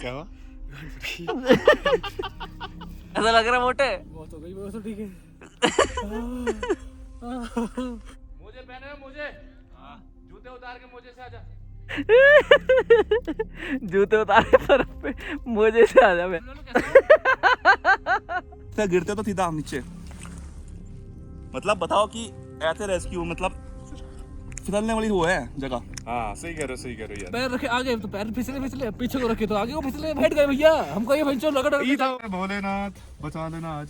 क्या हुआ? ऐसा लग रहा है मोटे। बहुत हो गई, बहुत तो ठीक है। मुझे पहने हुए मुझे जूते उतार के मुझे से आजा। जूते उतार के तरफ पे मुझे से आ जा। गिरते तो सीधा नीचे। मतलब बताओ कि ऐसे रेस्क्यू मतलब फिसलने वाली वो है जगह। हाँ सही कह रहे हो यार। पैर रखे आगे तो पैर फिसले, पीछे को रखे तो आगे को फिसले, बैठ गए भैया। हमको ये भैंचो लगा भोलेनाथ बचा लेना आज।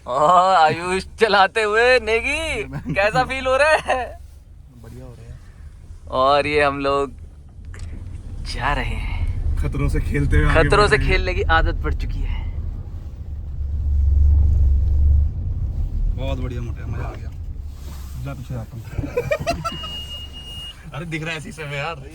आयुष चलाते हुए नेगी कैसा फील हो रहा है? बढ़िया हो रहा है। और ये हम लोग जा रहे हैं। खतरों से खेलते हुए खतरों से खेलने की आदत पड़ चुकी है। बहुत बढ़िया मोटे, मजा आ गया। जा पीछे आता हूँ। अरे दिख रहा है शीशे में यार।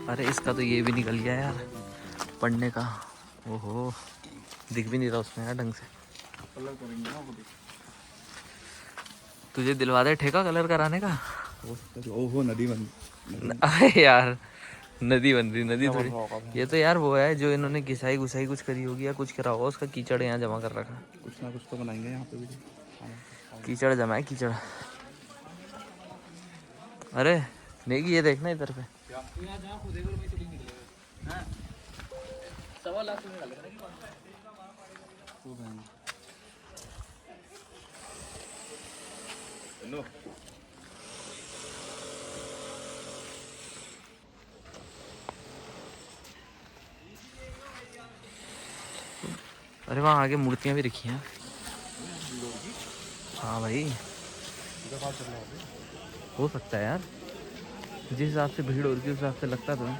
अरे इसका तो ये भी निकल गया यार पढ़ने का। ओहो दिख भी नहीं रहा उसमें यार ढंग से। तुझे दिलवा दे ठेका कलर कराने का। ओहो नदी बन। अरे यार नदी बन रही, नदी थोड़ी। ये तो यार वो है जो इन्होंने घिसाई घुसाई कुछ करी होगी या कुछ करा होगा, उसका कीचड़ यहाँ जमा कर रखा। कुछ ना कुछ तो बनाएंगे यहाँ पे भी। कीचड़ जमा है कीचड़। अरे नेगी ये देखना इधर पे। अरे वहाँ आगे मूर्तियाँ भी रखी हैं। हाँ भाई हो सकता है यार, जिस हिसाब से भीड़ हो रही है उस हिसाब से लगता तो है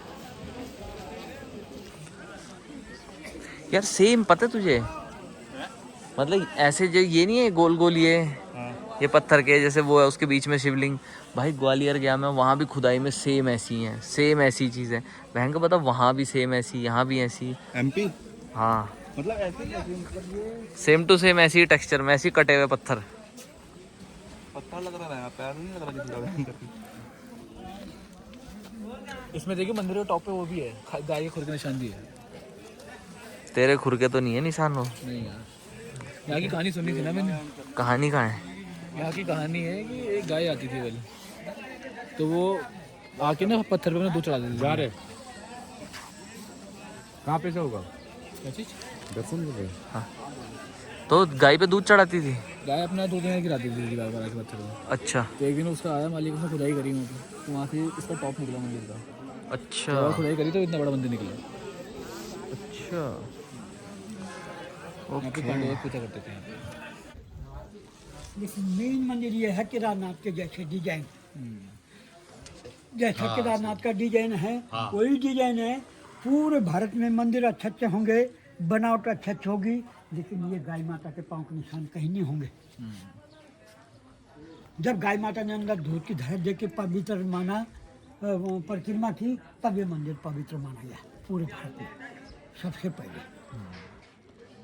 यार। सेम पता है तुझे, मतलब ऐसे जो ये नहीं है गोल गोल ये पत्थर के जैसे वो है, उसके बीच में शिवलिंग। भाई ग्वालियर गया मैं, वहाँ भी खुदाई में सेम ऐसी हैं, सेम ऐसी चीज़ है। बहन को पता वहाँ भी सेम ऐसी, यहाँ भी ऐसी। एमपी हाँ मतलब ऐसे मतलब ये सेम टू सेम ऐसी टेक्सचर में, ऐसी कटे हुए पत्थर। पत्थर लग रहा है, पैर नहीं लग रहा किसी का। इसमें देखिए मंदिर के टॉप पे वो भी है, गाय के खुर के निशान भी है। तेरे खुर के तो नहीं है निशान वो। नहीं यार, यहाँ की कहानी सुनी थी ना मैंने। कहानी कहाँ है? यहाँ की कहानी है कि एक गाय आती थी पहले, तो वो आके ना पत्थर पे अपना दूध चढ़ा देती थी। जा रहे कहाँ पे से होगा? क्या चीज? दर्शन कर रहे। हाँ तो गाय पे दूध चढ़ाती थी। गाय अपना दूध यहाँ गिराती थी दीवार पर आके पत्थर पे। अच्छा तो एक दिन उसका आया मालिक, उसने खुदाई करी वहाँ पे, तो वहाँ से इसका टॉप निकला मंदिर का। अच्छा तो खुदाई करी तो इतना बड़ा मंदिर निकला। अच्छा यहाँ पे ओके। पांडव पूजा करते थे यहाँ पे। लेकिन मेन मंदिर ये है केदारनाथ के जैसे डिजाइन, जैसा केदारनाथ का डिजाइन है वही डिजाइन है। पूरे भारत में मंदिर अच्छे अच्छे होंगे, बनावट अच्छी अच्छी होगी, लेकिन ये गाय माता के पाँव के निशान कहीं नहीं होंगे। जब गाय माता ने अंदर दूध की धार दे के पवित्र माना, परिक्रमा की, तब ये मंदिर पवित्र माना गया पूरे भारत में सबसे पहले।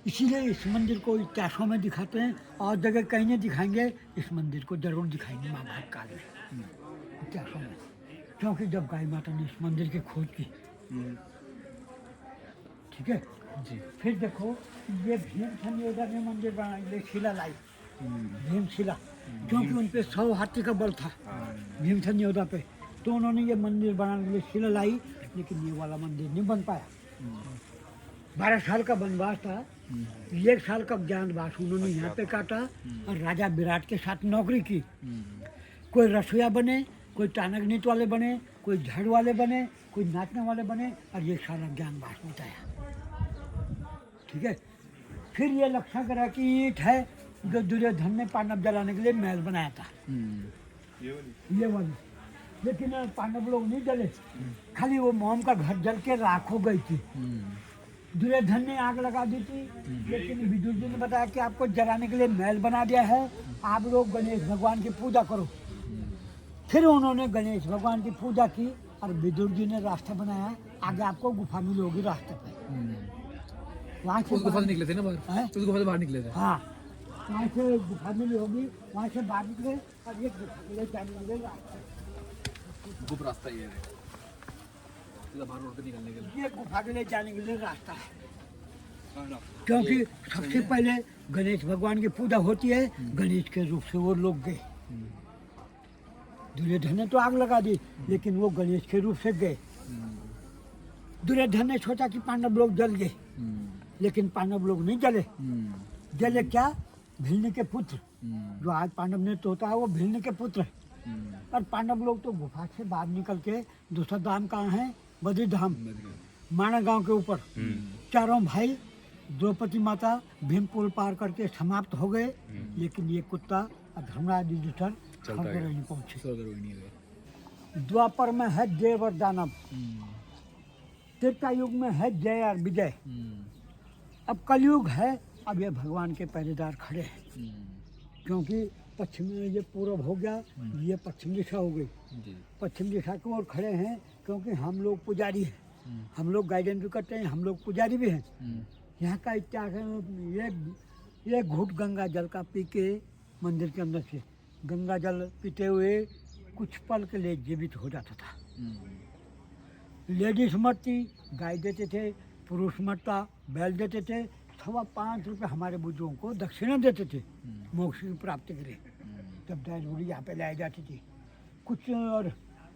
इसीलिए इस मंदिर को इतिहासों में दिखाते हैं, और जगह कहीं नहीं दिखाएंगे, इस मंदिर को जरूर दिखाएंगे महाभारत काल में इतिहासों में। क्योंकि जब गाय माता ने इस मंदिर की खोज की, ठीक है जी। फिर देखो ये भीमसेन योद्धा ने मंदिर बनाया, शिला लाई भीमशिला, क्योंकि उन पे 100 हाथी का बल था भीमसेन योद्धा पे, तो उन्होंने ये मंदिर बनाने के लिए शिला लाई। लेकिन ये वाला मंदिर नहीं बन पाया। 12 साल का वनवास था, 1 साल का ज्ञानवास उन्होंने यहाँ पे काटा, और राजा विराट के साथ नौकरी की। कोई रसोईया बने, कोई टानक नीत वाले बने, कोई झाड़ू वाले बने, कोई नाचने वाले बने, और 1 साल ज्ञानवास बिताया। ठीक है, फिर ये लक्षण करा कि ईंट है जो दुर्योधन ने पांडव जलाने के लिए महल बनाया था, ये वाली। लेकिन पांडव लोग नहीं जले, खाली वो मोम का घर जल के राख हो गई थी। दुर्योधन ने आग लगा दी थी, लेकिन विदुर जी ने बताया कि आपको जलाने के लिए महल बना दिया है, आप लोग गणेश भगवान की पूजा करो। फिर उन्होंने गणेश भगवान की पूजा की और विदुर जी ने रास्ता बनाया, आगे आपको गुफा मिलोगी रास्ते पे। वहाँ से उस गुफा से निकले थे ना बाहर, हैं? उस गुफा से बाहर निकले थे। हाँ, वहाँ से गुफा मिली होगी, वहाँ से बाहर निकले और ये गुफा मिले जाने लगे रास्ते। गुप्त रास्ता ये है सीधा बाहर रोड पे निकलने के लिए। ये गुफा के लिए जाने के लिए रास्ता है, क्योंकि सबसे पहले गणेश भगवान की पूजा होती है, गणेश के रूप से वो लोग गए। दुर्योधन ने तो आग लगा दी, लेकिन वो गणेश के रूप से गए। दुर्योधन ने सोचा कि पांडव लोग जल गए, लेकिन पांडव लोग नहीं जले। जले क्या? भिल्ल के पुत्र, जो आज पांडव ने तोता है वो भिल्ल के पुत्र है। और पांडव लोग तो गुफा से बाहर निकल के दूसरा धाम कहाँ है? बद्री धाम, माणा गांव के ऊपर। चारों भाई द्रौपदी माता भीम पुल पार करके समाप्त हो गए, लेकिन ये कुत्ता धर्मराज युधिष्ठिर स्वर्ग नहीं पहुंचे। द्वापर में है देव और दानव, त्रेता युग में है जय और विजय, अब कलयुग है। अब ये भगवान के पहरेदार खड़े हैं, क्योंकि पश्चिम में ये पूरब हो गया, ये पश्चिम दिशा हो गई। पश्चिम दिशा की ओर खड़े हैं, क्योंकि हम लोग पुजारी हैं, हम लोग गाइडेंस भी करते हैं, हम लोग पुजारी भी हैं। यहाँ का इतिहास है, ये घूट गंगा जल का पी के मंदिर के अंदर से गंगा जल पीते हुए कुछ पल के लिए जीवित हो जाता था। लेडीज मरती, गाय देते थे, पुरुष मरता, बैल देते थे। 5.25 रुपये हमारे बुजुर्गों को दक्षिणा देते थे मोक्ष की प्राप्ति के लिए। जब डेड बॉडी यहाँ पे लाई जाती थी, कुछ और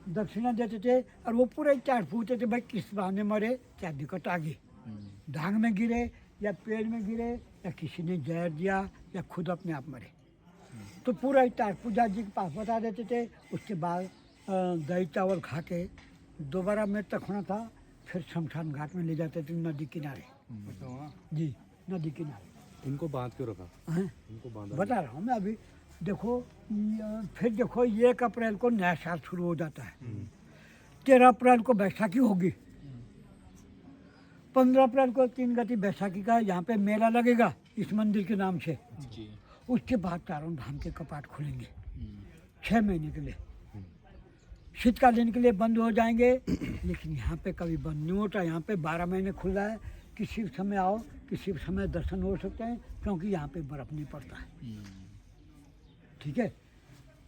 दक्षिणा देते थे, और वो पूरा इतिहास पूछते थे, भाई किस बहाने मरे, क्या दिक्कत आ गई, धांग में गिरे या पेड़ में गिरे या किसी ने जहर दिया या खुद अपने आप मरे। तो पूरा इतिहास पूजा जी के पास बता देते थे। उसके बाद दही चावल खा के दोबारा मृतक होना था, फिर शमशान घाट में ले जाते थे, नदी किनारे। जी, नदी किनारे। इनको बांध क्यों रखा? हैं? इनको बांधा बता रहा हूँ मैं अभी। देखो फिर देखो 1 अप्रैल को नया साल शुरू हो जाता है, 13 अप्रैल को बैसाखी होगी, 15 अप्रैल को 3 गति बैसाखी का यहाँ पे मेला लगेगा इस मंदिर के नाम से। उसके बाद चारों धाम के कपाट खुलेंगे 6 महीने के लिए, शीतकालीन के लिए बंद हो जाएंगे, लेकिन यहाँ पे कभी बंद नहीं होता। यहाँ पे 12 महीने खुला है, किसी भी समय आओ, किसी भी समय दर्शन हो सकते हैं, क्योंकि यहाँ पे बर्फ नहीं पड़ता है। ठीक है।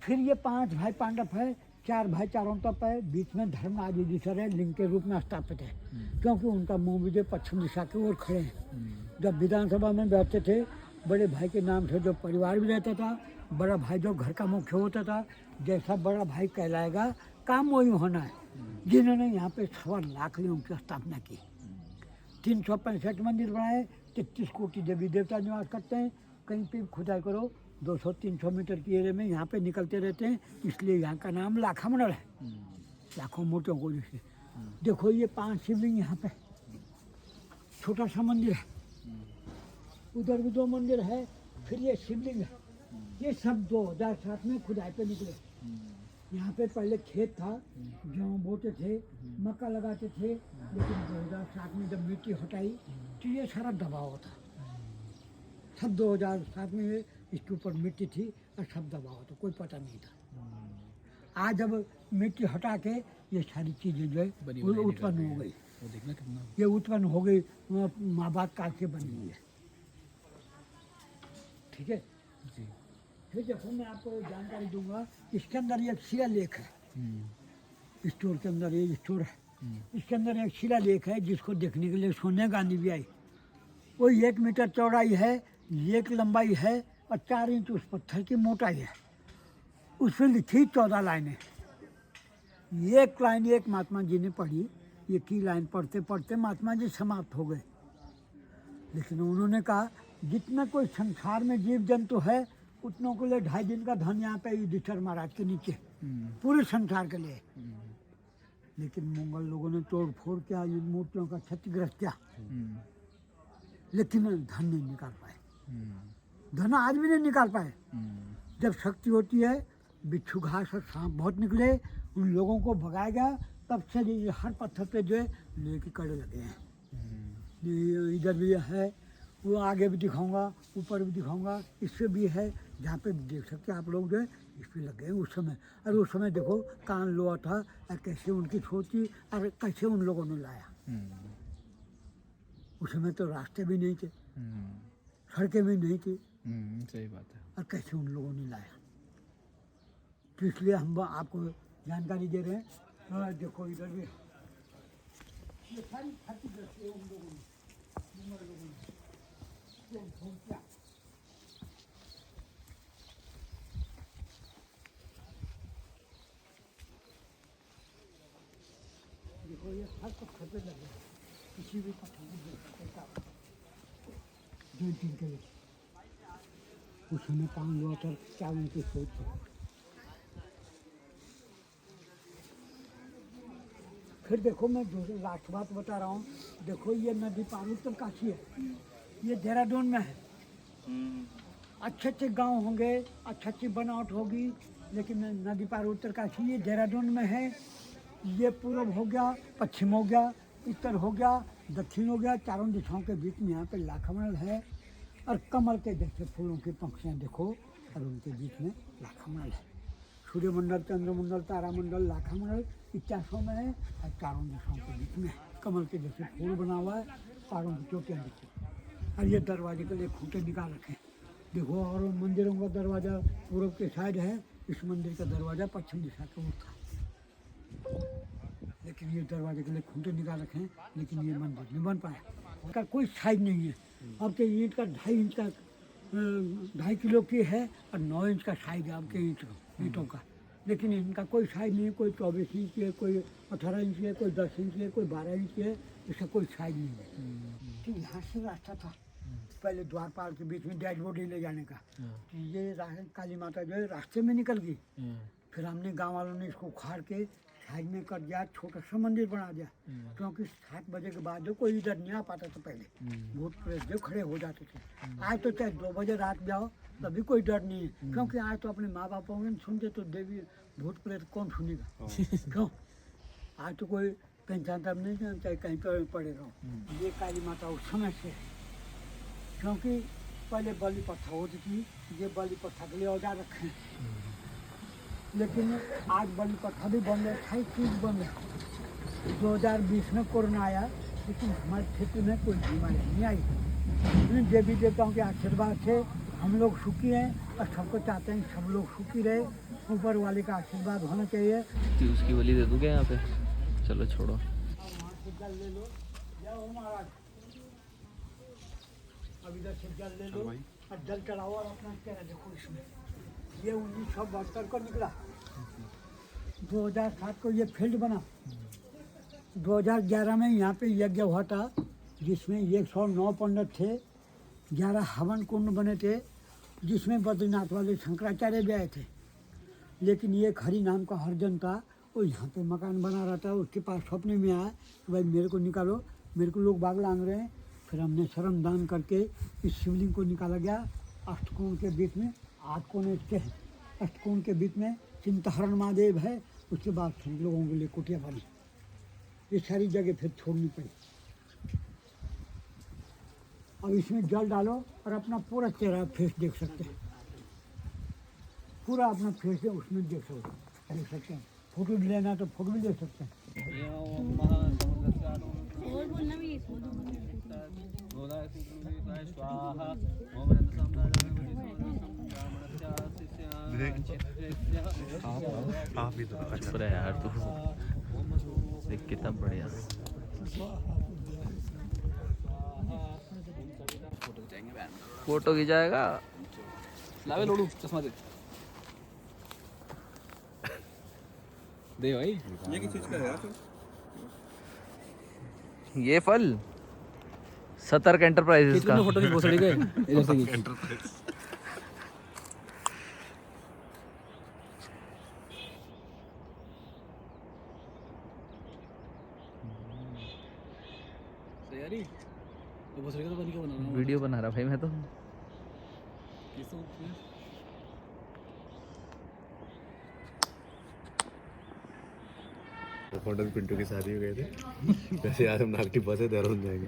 फिर ये 5 भाई पांडव है, 4 भाई चारों तरफ है, बीच में धर्मराज युधिष्ठिर है, लिंग के रूप में स्थापित है, क्योंकि उनका मुंह विजय पश्चिम दिशा की ओर खड़े हैं। जब विधानसभा में बैठते थे, बड़े भाई के नाम से जो परिवार भी रहता था, बड़ा भाई जो घर का मुख्य होता था, जैसा बड़ा भाई कहलाएगा काम वही होना है। जिन्होंने यहाँ पे 1.25 लाख लिंगों की स्थापना की, 365 मंदिर बनाए, 33 कोटि देवी देवता निवास करते हैं। कहीं पे खुदाई करो 200-300 मीटर की एरिया में यहाँ पे निकलते रहते हैं, इसलिए यहाँ का नाम लाखा मंडल है, लाखों मूर्तियों को जैसे। देखो ये 5 शिवलिंग यहाँ पे, छोटा सा मंदिर है, उधर भी 2 मंदिर है, फिर ये शिवलिंग है। ये सब 2007 में खुदाई पे निकले। यहाँ पे पहले खेत था, गेहूँ बोते थे, मक्का लगाते थे, लेकिन 2007 में जब मिट्टी हटाई तो ये सारा दबा हुआ था। सब 2007 में इसके ऊपर मिट्टी थी और सब दबा हुआ था, कोई पता नहीं था। आज जब मिट्टी हटा के ये सारी चीज़ें जो है उत्पन्न हो गई, ये उत्पन्न हो गई, माँ बाप काल से बनी हुई है। ठीक है जी। फिर देखो मैं आपको जानकारी दूंगा, इसके अंदर एक शिलालेख है, स्टोर के अंदर ये स्टोर है, इसके अंदर एक शिलालेख है जिसको देखने के लिए सोनिया गांधी भी आई। वो 1 मीटर चौड़ाई है, 1 लंबाई है और 4 इंच उस पत्थर की मोटाई है। उसमें लिखी 14 लाइनें। एक लाइन एक महात्मा जी ने पढ़ी, एक ही लाइन पढ़ते पढ़ते महात्मा जी समाप्त हो गए। लेकिन उन्होंने कहा जितना कोई संसार में जीव जंतु है, उतनों के लिए 2.5 दिन का धन यहाँ पे युधिष्ठिर महाराज के नीचे, पूरे संसार के लिए। लेकिन मंगल लोगों ने तोड़ फोड़ किया, मूर्तियों का क्षतिग्रस्त किया, लेकिन धन नहीं निकाल पाए। धन आज भी नहीं निकाल पाए। जब शक्ति होती है बिच्छू घास और सांप बहुत निकले, उन लोगों को भगाया गया। तब से ये हर पत्थर पे जो है लोहे के कड़े लगे हैं। ये इधर भी है, वो आगे भी दिखाऊंगा, ऊपर भी दिखाऊंगा, इससे भी है, जहाँ पे देख सकते हैं आप लोग जो है इस पे लगे हैं उस समय। और उस समय देखो कान लोहा था और कैसे उनकी सोच थी और कैसे उन लोगों ने लाया। उस समय तो रास्ते भी नहीं थे, सड़कें भी नहीं थी, सही बात है। और कैसे उन लोगों ने लाया। तो इसलिए हम आपको जानकारी दे रहे हैं। देखो इधर भी ये सारी खाती दृष्टि है उन लोगों ने, उमर लोगों ने जो भूमिका। देखो ये हर पत्थर पे लगे, किसी भी पत्थर को देख सकते हैं पेंटिंग के लिए। उस समय काम हुआ था, क्या उनकी सोच है। फिर देखो मैं लास्ट बात बता रहा हूँ, देखो ये नदी पार उत्तरकाशी है, ये देहरादून में है। अच्छे अच्छे गांव होंगे, अच्छी अच्छी बनावट होगी, लेकिन नदी पार उत्तरकाशी ये देहरादून में है। ये पूर्व हो गया, पश्चिम हो गया, उत्तर हो गया, दक्षिण हो गया, चारों दिशाओं के बीच में यहाँ पे लाखामंडल है। और कमल के जैसे फूलों की पंक्तियाँ देखो, और उनके बीच में लाखामंडल है। सूर्यमंडल, चंद्रमंडल, तारामंडल, लाखामंडल इत्यासों में है, और चारों दिशाओं के बीच में कमल के जैसे फूल बना हुआ है, पहाड़ों की चोटियाँ देखो। और ये दरवाजे के लिए खूंटे निकाल रखे हैं देखो। और मंदिरों का दरवाज़ा पूर्व के साइड है, इस मंदिर का दरवाज़ा पश्चिम दिशा की ओर था। लेकिन ये दरवाजे के लिए खूंटे निकाल रखे हैं, लेकिन ये मंदिर नहीं बन पाया। उसका कोई साइज नहीं है। अब के ईंट का 2.5 इंच का 2.5 किलो की है, और 9 इंच का साइज है अब के ईंटों का। लेकिन इनका कोई साइज नहीं है, कोई 24 इंच है, कोई 18 इंच है, कोई 10 इंच है, कोई 12 इंच है, इसका कोई साइज नहीं है। तो यहाँ से रास्ता था पहले द्वारपाल के बीच में डेड बॉडी ले जाने का। तो ये काली माता जो है रास्ते में निकल गई। फिर हमने गांव वालों ने इसको उखाड़ के साइड में कर दिया, छोटा सा मंदिर बना दिया। क्योंकि 7 बजे के बाद जो कोई इधर नहीं आ पाता था पहले, भूत प्रेत जो खड़े हो जाते थे। आज तो चाहे 2 बजे रात जाओ तभी कोई डर नहीं है, क्योंकि आज तो अपने माँ बापों ने सुनते, तो देवी भूत प्रेत कौन सुनेगा। क्यों, आज तो कोई पहचानता नहीं, चाहे कहीं तो पड़े रहो। ये काली माता उस समय से, क्योंकि पहले बलि प्रथा होती थी, ये बलि प्रथा के लिए औजार रखे हैं। लेकिन आज बलि प्रथा भी बंद है, सारी चीज़ बंद है। 2020 में कोरोना आया, लेकिन हमारे क्षेत्र में कोई बीमारी नहीं आई। देवी देवताओं के आशीर्वाद से हम लोग सुखी हैं, और सबको चाहते हैं सब लोग सुखी रहे। ऊपर वाले का आशीर्वाद होना चाहिए। तो उसकी बलि दे दूँ क्या यहाँ पे? चलो छोड़ो। वहाँ से जल ले लो, जाओ महाराज, अब इधर से जल ले लो और जल चढ़ाओ, और अपना चेहरा देखो इसमें। ये 1972 को निकला, 2007 को ये फील्ड बना, 2011 में यहाँ पे यज्ञ हुआ था, जिसमें 109 पंडित थे, 11 हवन कुंड बने थे, जिसमें बद्रीनाथ वाले शंकराचार्य भी आए थे। लेकिन ये हरि नाम का हरिजन था, वो यहाँ पे मकान बना रहा था। उसके पास सपने में आया कि भाई मेरे को निकालो, मेरे को लोग बाग लांग रहे हैं। फिर हमने श्रम दान करके इस शिवलिंग को निकाला गया। अष्टकोण के बीच में 8 कोने इसके हैं, अष्टकोण के बीच में चिंताहरण महादेव है। उसके बाद फिर लोगों के लिए कुटिया बनी। ये सारी जगह फिर छोड़नी पड़ी। अब इसमें जल डालो और अपना पूरा चेहरा फेस देख सकते हैं, पूरा अपना फेस है उसमें देख सकते हैं। फोटो भी लेना तो फोटो भी ले सकते हैं। आप इधर चुप रहे यार तू, देख कितना बढ़िया। फोटो खिंचाएगा। लावे लोडू चश्मा दे दे भाई। ये किस चीज का है यार? ये फल सतर्क एंटरप्राइजेस का। फोटो की भोसड़ी के इधर से खींच। तैयारी तो भोसड़ी का तो बन के बना रहा हूं। वीडियो बना रहा भाई मैं तो। फोटो पिंटू की शादी हो गए थे वैसे आज हम नागटिब्बा से देहरादून जाएंगे।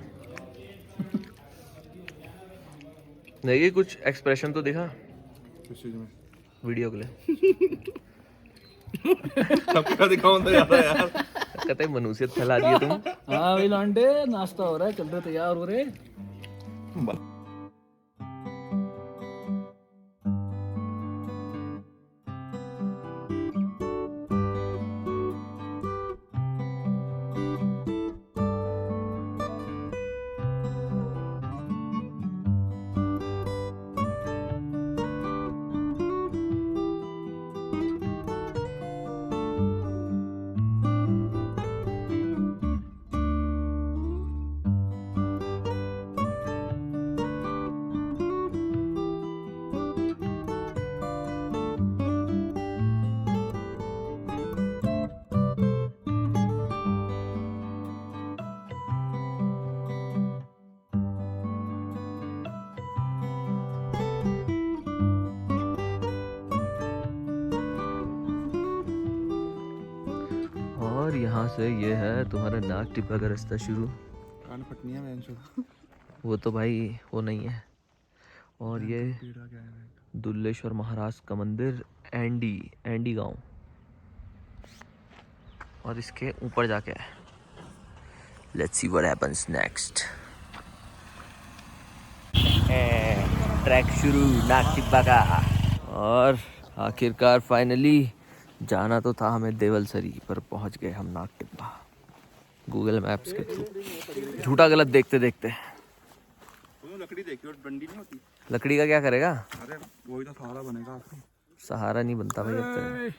नहीं कुछ एक्सप्रेशन तो दिखा किस चीज में? वीडियो के लिए। सबका दिखाऊं तो ज्यादा यार। कहते मनुष्यत फैला दिए तुम। हाँ भाई लौंडे, नाश्ता हो रहा है, चल रहे तैयार हो रहे। और यहाँ से ये है तुम्हारा नागटिब्बा का रास्ता शुरू। कान फटनी है मैं वो तो भाई वो नहीं है। और ये पीड़ा क्या है? दुल्लेश्वर महाराज का मंदिर, एंडी गांव। और इसके ऊपर जाके है। Let's see what happens next. Track शुरू नागटिब्बा का। और आखिरकार फाइनली जाना तो था हमें देवलसरी, पर पहुंच गए हम नागटिब्बा गूगल मैप्स के थ्रू। झूठा गलत देखते देखते। लकड़ी देखी और डंडी नहीं होती। लकड़ी का क्या करेगा? अरे वही तो सहारा बनेगा आपको। सहारा नहीं बनता भाई अब तक।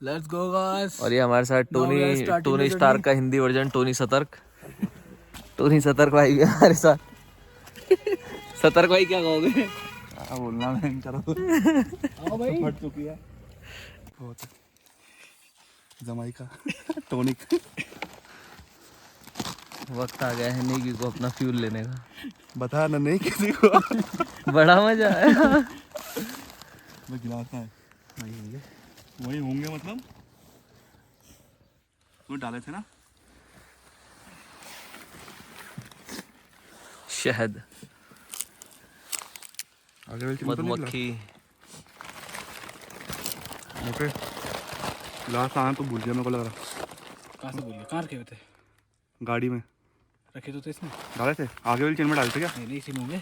Let's go guys. और ये हमारे साथ Now we are starting Tony the star journey. का हिंदी वर्जन टोनी सतर्क। टोनी सतर्क भाई भी हमारे साथ। सतर्क भाई क्या कहोगे? क्या बोलना मैं करो। आओ भाई। फट चुकी है बहुत। Jamaica tonic. वक्त आ गया है नेगी को अपना फ्यूल लेने का। बता ना नहीं किसी को। बड़ा मजा आया। मैं गिलास है वही होंगे मतलब वो डाले थे ना। शहद, आगे वाली चिमटा तो नहीं मधुमक्खी। गिला- मोटे गिलास आना तो भूल गया मेरे को लग रहा। कहाँ से बोलिए? कहाँ रखे हुए थे? गाड़ी में रखे तो थे इसमें? डाले थे। आगे वाली चेन में डाले थे क्या? नहीं नहीं, इसी मुंह में।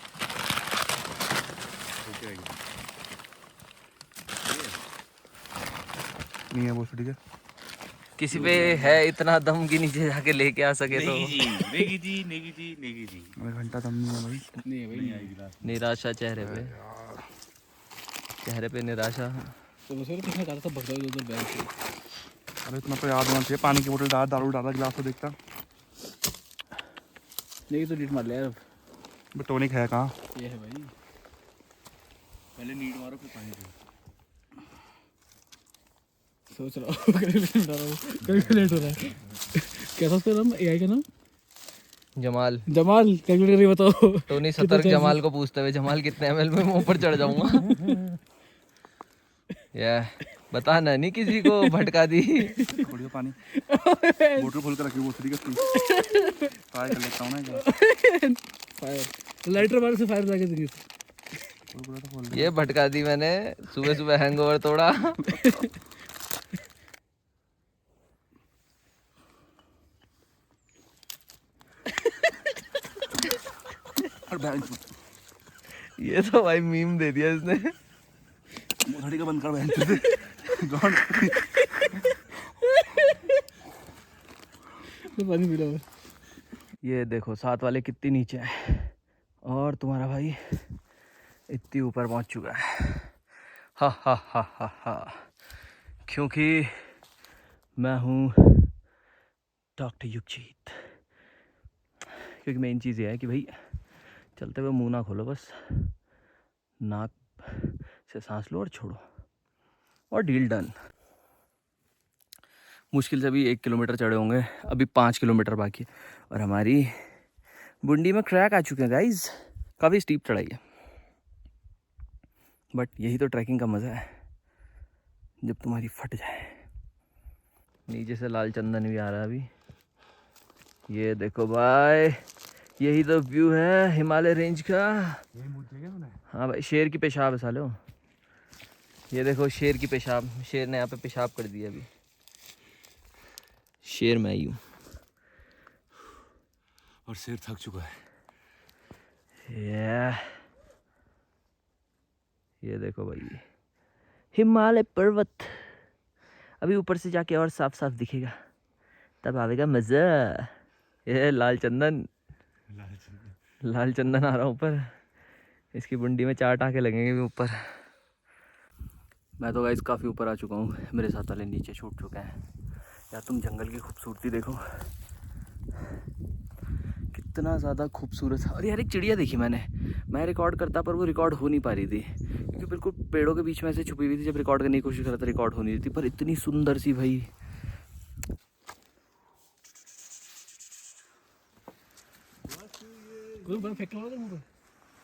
नहीं है वो ठीक है। किसी पे है इतना दम कि नीचे जाके लेके आ सके तो। नेगी जी। अरे घंटा दम नहीं है भाई। नहीं है भाई, नहीं आएगी। निराशा चेहरे पे निराशा। तो बस और किसने कहा था भगदड़ उधर बैठ के? अरे इतना तो याद होना चाहिए। पानी की बोतल डाल, दारू डाला, गिलास तो देखता। नहीं तो लीड मार लिया यार। बट टॉनिक है कहाँ? ये है भाई। पहले नीड मारो फिर पानी दो। सोच रहा हूँ कैलकुलेट हो रहा है। कैसा उसका नाम? एआई का नाम? जमाल। जमाल कैलकुलेट करके बताओ। टोनी सतर्क जमाल को पूछते हुए, जमाल कितने एमएल में मैं ऊपर चढ़ जाऊंगा। या बता ना, नहीं किसी को भटका दी। खोलियो पानी। बोतल खोल कर रखी वो ठीक है। ट्राई कर लेता हूँ ना। फायर लाइटर मार से फायर लगा दी। ये भटका दी मैंने। सुबह सुबह हैंगओवर तोड़ा। ये तो भाई मीम दे दिया इसने। घड़ी का बंद कर बहन। पानी पी लो। ये देखो साथ वाले कितनी नीचे है और तुम्हारा भाई इतनी ऊपर पहुंच चुका है। हा हा हा हा हा। क्योंकि मैं हूँ डॉक्टर युगजीत। क्योंकि मेन चीज़ ये है कि भाई चलते हुए मुंह ना खोलो, बस नाक से सांस लो और छोड़ो और डील डन। मुश्किल से अभी 1 किलोमीटर चढ़े होंगे, अभी 5 किलोमीटर बाकी है और हमारी बुंडी में क्रैक आ चुके हैं गाइज। काफ़ी स्टीप चढ़ाई है, बट यही तो ट्रैकिंग का मज़ा है, जब तुम्हारी फट जाए। नीचे से लाल चंदन भी आ रहा है अभी। ये देखो भाई, यही तो व्यू है हिमालय रेंज का। हाँ भाई, शेर की पेशाब है सालो। ये देखो शेर की पेशाब, शेर ने यहाँ पे पेशाब कर दिया अभी। शेर मैं ही हूँ। और शेर थक चुका है। ये देखो भाई, हिमालय पर्वत अभी ऊपर से जाके और साफ साफ दिखेगा, तब आएगा मजा। ये लाल चंदन आ रहा ऊपर, इसकी बुंडी में 4 टाँके लगेंगे भी ऊपर। मैं तो गाइस काफ़ी ऊपर आ चुका हूँ, मेरे साथ वाले नीचे छूट चुके हैं। यार तुम जंगल की खूबसूरती देखो, कितना ज़्यादा खूबसूरत। और यार एक चिड़िया देखी मैं रिकॉर्ड करता पर वो रिकॉर्ड हो नहीं पा रही थी, क्योंकि बिल्कुल पेड़ों के बीच में ऐसे छुपी हुई थी। जब रिकॉर्ड करने की कोशिश कर रहा था रिकॉर्ड हो नहीं रही थी, पर इतनी सुंदर सी भाई।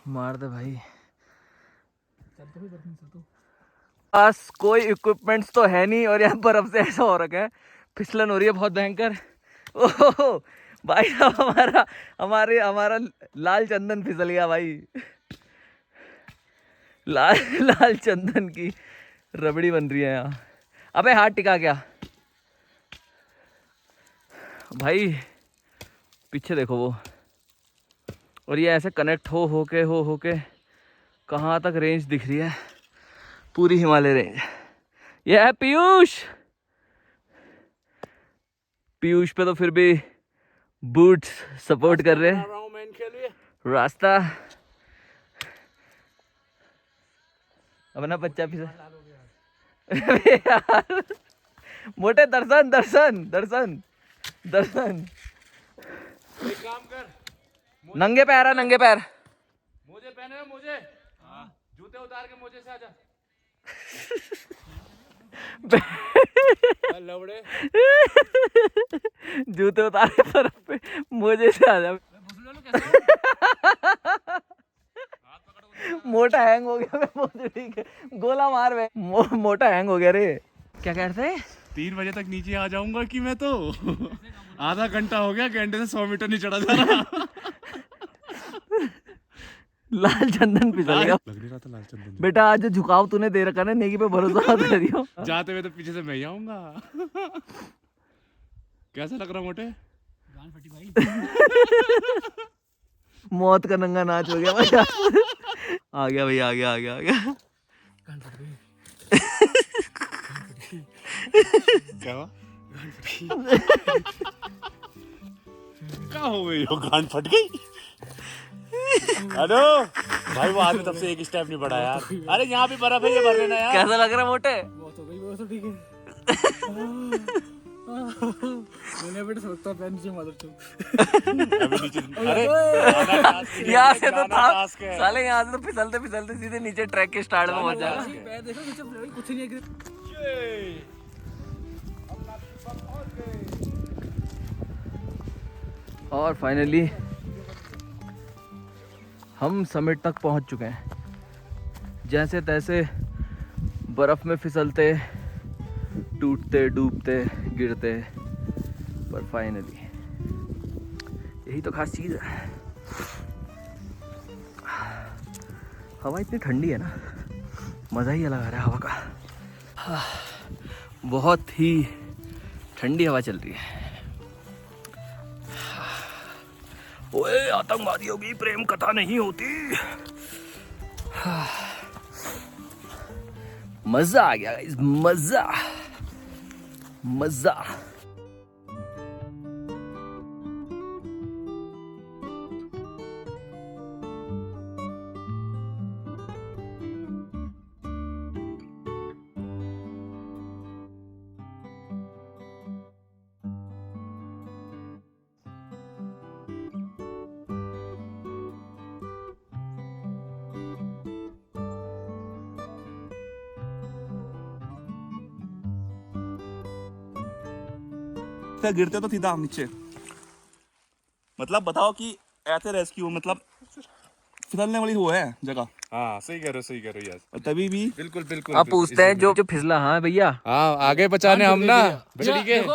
मार दे भाई। पास कोई इक्विपमेंट्स तो है नहीं, और यहाँ बर्फ से ऐसा हो रखा है, फिसलन हो रही है बहुत भयंकर। ओह भाई साहब, हमारा लाल चंदन फिसल गया भाई। लाल चंदन की रबड़ी बन रही है यहाँ। अबे हाथ टिका क्या भाई, पीछे देखो वो। और ये ऐसे कनेक्ट हो के कहाँ तक रेंज दिख रही है, पूरी हिमालय रेंज। ये है पीयूष पे तो फिर भी बूट्स सपोर्ट कर रहे हैं रास्ता। अब ना बच्चा फिसल। मोटे दर्शन। एक काम कर, नंगे पैर। मोजे पहने मोजे, जूते उतार के मोजे से आजा। लवड़े जूते उतार के बर्फ पे मोजे से आ जा। मोटा हैंग हो गया। मैं मोजे ठीक है, गोला मार बे। मोटा हैंग हो गया रे। क्या कह रहे थे? 3 बजे तक नीचे आ जाऊंगा कि मैं तो। आधा घंटा हो गया, घंटे से 100 मीटर नहीं चढ़ा जा रहा। लाल चंदन फिसल गया। लग नहीं रहा था लाल चंदन। बेटा आज जो झुकाव तूने दे रखा ना, नेकी पे भरोसा मत करियो। जाते हुए तो पीछे से मैं ही आऊंगा। कैसा लग रहा मोटे? जान फटी भाई। मौत का नंगा नाच हो गया भाई। आ गया भाई, आ गया। क्या हुआ? क्या हो गई? गांड फट गई। हेलो भाई, वो आदमी तब से एक स्टेप नहीं बढ़ा यार। अरे यहाँ भी बर्फ है, ये भर लेना यार। कैसा लग रहा है मोटे? बहुत हो गई, वो तो ठीक है। मैंने बेटा सोचता पैर नीचे मार दो। अरे यहाँ से तो था साले, यहाँ से तो फिसलते सीधे नीचे ट्रैक के स्टार्ट में पहुंच जाएगा। पैर देखो नीचे, कुछ नहीं है। और फाइनली हम समिट तक पहुंच चुके हैं। जैसे तैसे बर्फ में फिसलते, टूटते, डूबते, गिरते, पर फाइनली यही तो खास चीज़ है। हवा इतनी ठंडी है ना, मज़ा ही अलग आ रहा है हवा का। बहुत ही ठंडी हवा चल रही है। ओए आतंकवादियों की प्रेम कथा नहीं होती। मजा आ गया गाइस, मजा। फिर गिरते तो सीधा हम नीचे। मतलब बताओ कि ऐसे रेस्क्यू, मतलब फिसलने वाली वो है जगह। हाँ सही कह रहे हो यस और तभी भी बिल्कुल बिल्कुल अब पूछते हैं जो जो फिसला। हाँ भैया, हाँ आगे बचाने हम ना बिजली के देखो,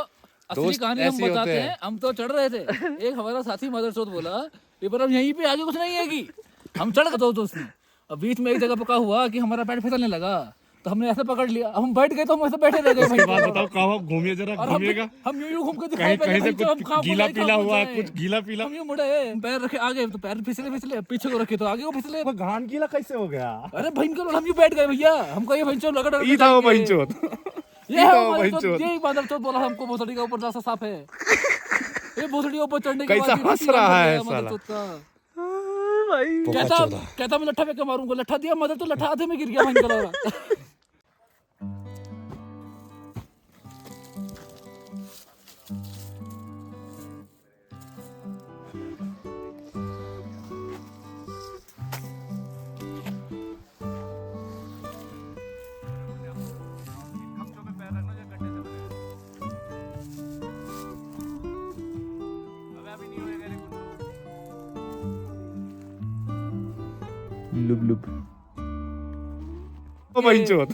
असली दोस्त कहानी हम ऐसे होते बताते हैं। हैं। हम तो चढ़ रहे थे, एक हमारा साथी मदरचोद बोला पेपर अब यहीं पे आगे कुछ नहीं है कि हम चढ़ गए दोस्त ने। अब बीच में एक जगह पका हुआ कि हमारा पैर फिसलने लगा, तो हमने ऐसे पकड़ लिया। अब हम बैठ गए तो हम ऐसे बैठे रह गए। उसके बाद बताओ कहाँ घूमिए जरा और घूमिएगा हम यूं घूम के कहीं दिखाई कहीं से कुछ गीला पीला हुआ कुछ गीला पीला हम यूं मुड़े, पैर रखे आगे तो पैर फिसले, पीछे को रखे तो आगे को फिसले। घान गीला कैसे हो गया अरे भयंकर, हम यूं बैठ गए भैया। हमको ये भयंकर लगा डर ई था वो बहनचोद ये है वो मदरचोद, यही मदरचोद बोला हमको भोसड़ी का ऊपर रास्ता साफ है। ये भोसड़ी के ऊपर चढ़ने के कैसा बाद हंस रहा है साला। मदरचोद का। कहता मैं लट्ठा फेंक के मारूंगा। लट्ठा दिया मदर तो लट्ठा आधे में गिर गया भयंकर वाला। लुब लुब। ओ बहनचोद